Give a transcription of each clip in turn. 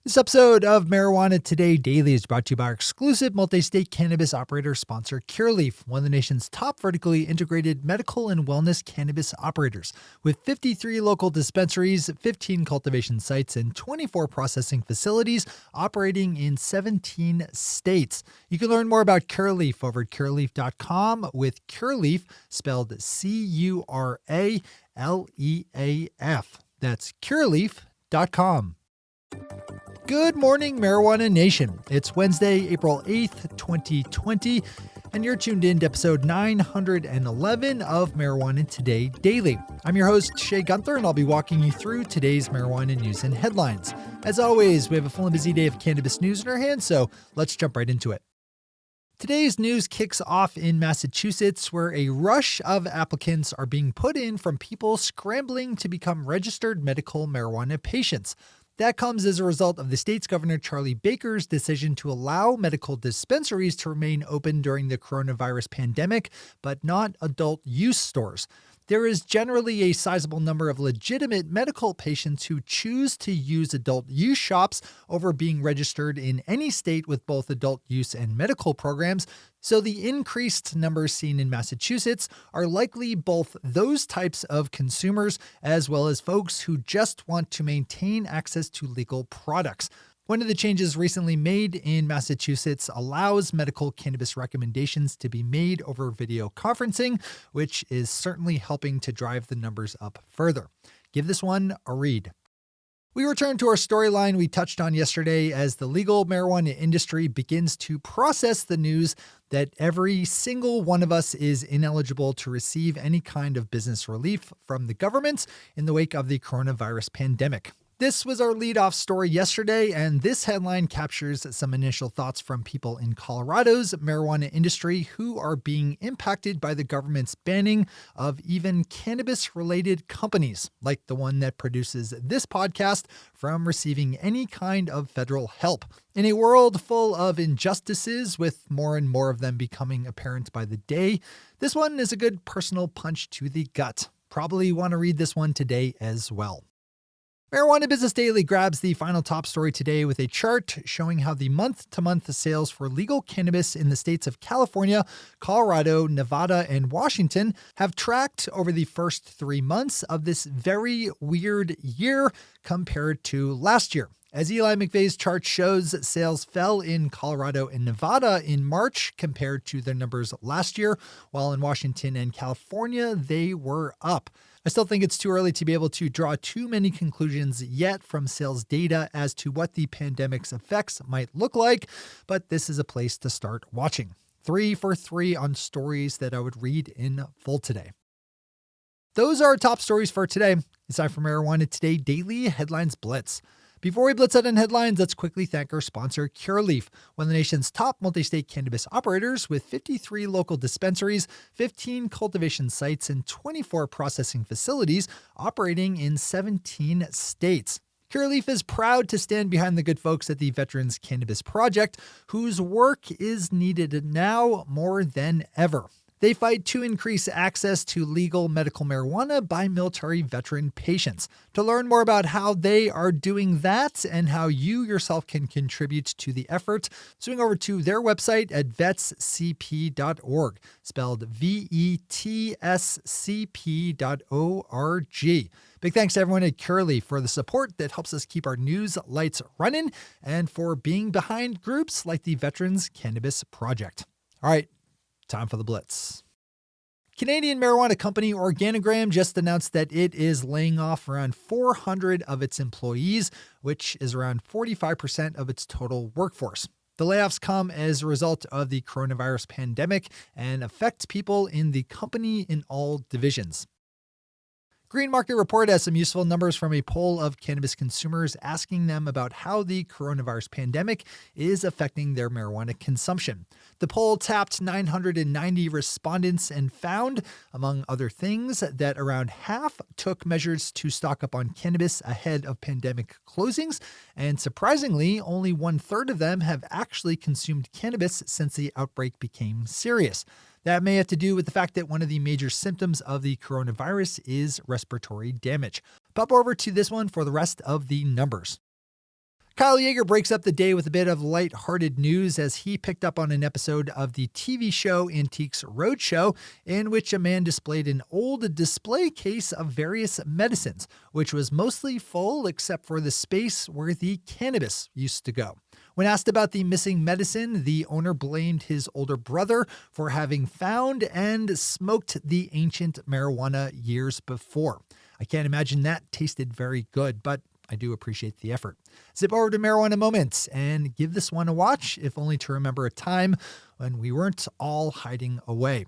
This episode of Marijuana Today Daily is brought to you by our exclusive multi-state cannabis operator sponsor, Curaleaf, one of the nation's top vertically integrated medical and wellness cannabis operators. With 53 local dispensaries, 15 cultivation sites, and 24 processing facilities operating in 17 states. You can learn more about Curaleaf over at curaleaf.com with Curaleaf spelled Curaleaf. That's curaleaf.com. Good morning, Marijuana Nation. It's Wednesday, April 8th, 2020, and you're tuned in to episode 911 of Marijuana Today Daily. I'm your host, Shay Gunther, and I'll be walking you through today's marijuana news and headlines. As always, we have a full and busy day of cannabis news in our hands, so let's jump right into it. Today's news kicks off in Massachusetts, where a rush of applicants are being put in from people scrambling to become registered medical marijuana patients. That comes as a result of the state's Governor Charlie Baker's decision to allow medical dispensaries to remain open during the coronavirus pandemic, but not adult use stores. There is generally a sizable number of legitimate medical patients who choose to use adult use shops over being registered in any state with both adult use and medical programs, so the increased numbers seen in Massachusetts are likely both those types of consumers as well as folks who just want to maintain access to legal products. One of the changes recently made in Massachusetts allows medical cannabis recommendations to be made over video conferencing, which is certainly helping to drive the numbers up further. Give this one a read. We return to our storyline we touched on yesterday as the legal marijuana industry begins to process the news that every single one of us is ineligible to receive any kind of business relief from the government in the wake of the coronavirus pandemic. This was our lead-off story yesterday, and this headline captures some initial thoughts from people in Colorado's marijuana industry who are being impacted by the government's banning of even cannabis-related companies, like the one that produces this podcast, from receiving any kind of federal help. In a world full of injustices, with more and more of them becoming apparent by the day, this one is a good personal punch to the gut. Probably want to read this one today as well. Marijuana Business Daily grabs the final top story today with a chart showing how the month-to-month sales for legal cannabis in the states of California, Colorado, Nevada, and Washington have tracked over the first 3 months of this very weird year compared to last year. As Eli McVeigh's chart shows, sales fell in Colorado and Nevada in March compared to their numbers last year, while in Washington and California, they were up. I still think it's too early to be able to draw too many conclusions yet from sales data as to what the pandemic's effects might look like, but this is a place to start watching. 3 for 3 on stories that I would read in full today. Those are our top stories for today. It's time for Marijuana Today Daily Headlines Blitz. Before we blitz out in headlines, let's quickly thank our sponsor, Curaleaf, one of the nation's top multi-state cannabis operators with 53 local dispensaries, 15 cultivation sites, and 24 processing facilities operating in 17 states. Curaleaf is proud to stand behind the good folks at the Veterans Cannabis Project, whose work is needed now more than ever. They fight to increase access to legal medical marijuana by military veteran patients. To learn more about how they are doing that and how you yourself can contribute to the effort, swing over to their website at vetscp.org, spelled VETSCP.org. Big thanks to everyone at Curaleaf for the support that helps us keep our news lights running and for being behind groups like the Veterans Cannabis Project. All right. Time for the blitz. Canadian marijuana company Organigram just announced that it is laying off around 400 of its employees, which is around 45% of its total workforce. The layoffs come as a result of the coronavirus pandemic and affect people in the company in all divisions. Green Market Report has some useful numbers from a poll of cannabis consumers asking them about how the coronavirus pandemic is affecting their marijuana consumption. The poll tapped 990 respondents and found, among other things, that around half took measures to stock up on cannabis ahead of pandemic closings, and surprisingly, only 1/3 of them have actually consumed cannabis since the outbreak became serious. That may have to do with the fact that one of the major symptoms of the coronavirus is respiratory damage. Pop over to this one for the rest of the numbers. Kyle Yeager breaks up the day with a bit of lighthearted news as he picked up on an episode of the TV show Antiques Roadshow in which a man displayed an old display case of various medicines, which was mostly full except for the space where the cannabis used to go. When asked about the missing medicine, the owner blamed his older brother for having found and smoked the ancient marijuana years before. I can't imagine that tasted very good, but I do appreciate the effort. Zip over to Marijuana Moments and give this one a watch, if only to remember a time when we weren't all hiding away.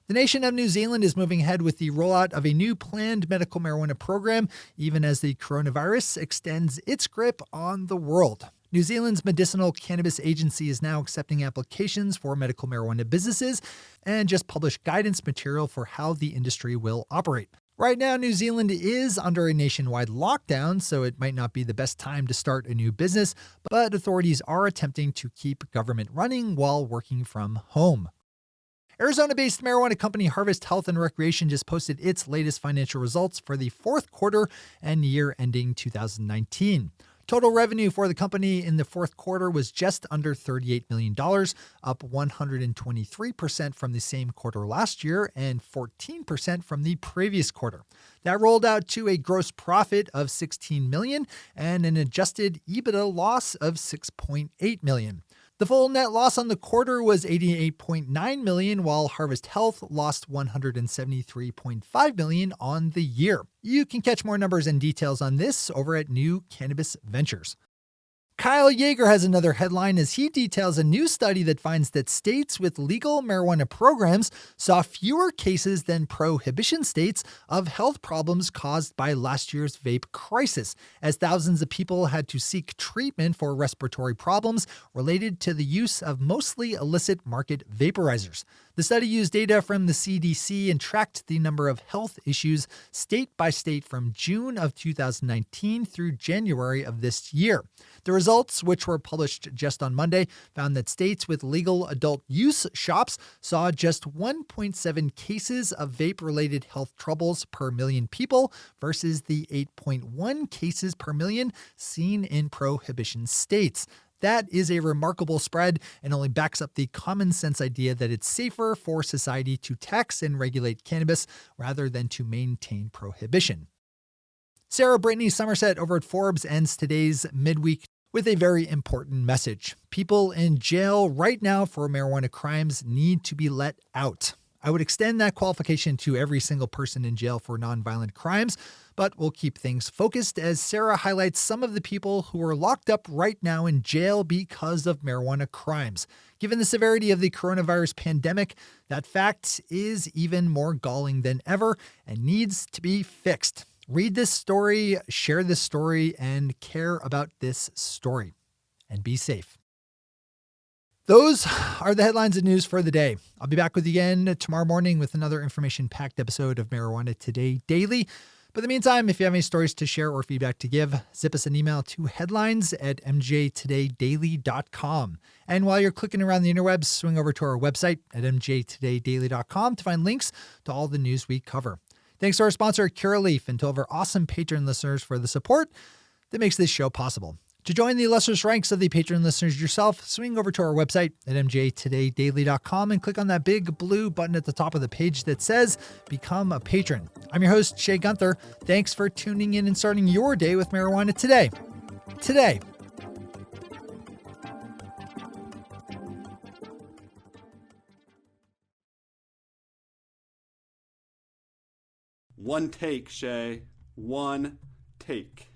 The nation of New Zealand is moving ahead with the rollout of a new planned medical marijuana program, even as the coronavirus extends its grip on the world. New Zealand's Medicinal Cannabis Agency is now accepting applications for medical marijuana businesses and just published guidance material for how the industry will operate. Right now, New Zealand is under a nationwide lockdown, so it might not be the best time to start a new business, but authorities are attempting to keep government running while working from home. Arizona-based marijuana company Harvest Health and Recreation just posted its latest financial results for the fourth quarter and year ending 2019. Total revenue for the company in the fourth quarter was just under $38 million, up 123% from the same quarter last year and 14% from the previous quarter. That rolled out to a gross profit of $16 million and an adjusted EBITDA loss of $6.8 million. The full net loss on the quarter was $88.9 million, while Harvest Health lost $173.5 million on the year. You can catch more numbers and details on this over at New Cannabis Ventures. Kyle Yeager has another headline as he details a new study that finds that states with legal marijuana programs saw fewer cases than prohibition states of health problems caused by last year's vape crisis, as thousands of people had to seek treatment for respiratory problems related to the use of mostly illicit market vaporizers. The study used data from the CDC and tracked the number of health issues state by state from June of 2019 through January of this year. The results, which were published just on Monday, found that states with legal adult use shops saw just 1.7 cases of vape-related health troubles per million people versus the 8.1 cases per million seen in prohibition states. That is a remarkable spread and only backs up the common sense idea that it's safer for society to tax and regulate cannabis rather than to maintain prohibition. Sarah Brittany Somerset over at Forbes ends today's midweek with a very important message. People in jail right now for marijuana crimes need to be let out. I would extend that qualification to every single person in jail for nonviolent crimes, but we'll keep things focused as Sarah highlights some of the people who are locked up right now in jail because of marijuana crimes. Given the severity of the coronavirus pandemic, that fact is even more galling than ever and needs to be fixed. Read this story, share this story, and care about this story. And be safe. Those are the headlines and news for the day. I'll be back with you again tomorrow morning with another information-packed episode of Marijuana Today Daily. But in the meantime, if you have any stories to share or feedback to give, zip us an email to headlines@mjtodaydaily.com. And while you're clicking around the interwebs, swing over to our website at mjtodaydaily.com to find links to all the news we cover. Thanks to our sponsor, Curaleaf, and to all of our awesome patron listeners for the support that makes this show possible. To join the illustrious ranks of the patron listeners yourself, swing over to our website at mjtodaydaily.com and click on that big blue button at the top of the page that says Become a Patron. I'm your host, Shay Gunther. Thanks for tuning in and starting your day with marijuana today. Today. One take, Shay. One take.